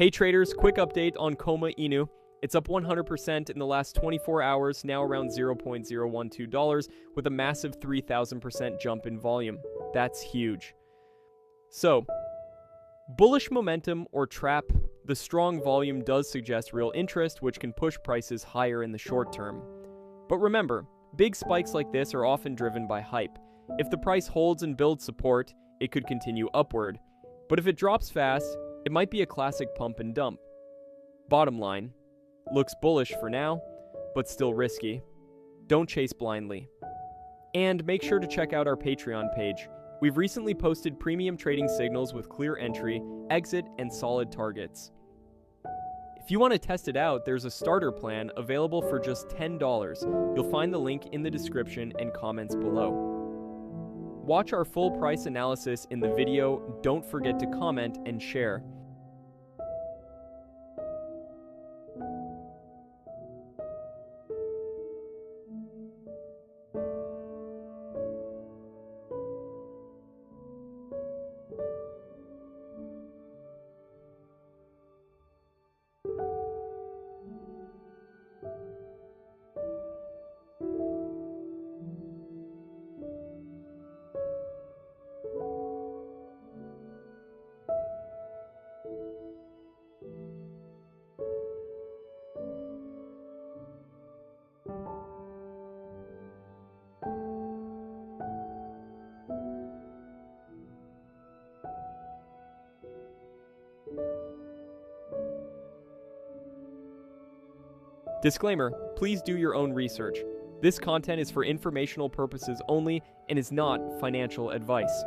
Hey traders, quick update on Koma Inu. It's up 100% in the last 24 hours, now around $0.012, with a massive 3,000% jump in volume. That's huge. So, bullish momentum or trap, the strong volume does suggest real interest, which can push prices higher in the short term. But remember, big spikes like this are often driven by hype. If the price holds and builds support, it could continue upward. But if it drops fast, it might be a classic pump and dump. Bottom line, looks bullish for now, but still risky. Don't chase blindly. And make sure to check out our Patreon page. We've recently posted premium trading signals with clear entry, exit, and solid targets. If you want to test it out, there's a starter plan available for just $10. You'll find the link in the description and comments below. Watch our full price analysis in the video. Don't forget to comment and share. Disclaimer, please do your own research. This content is for informational purposes only and is not financial advice.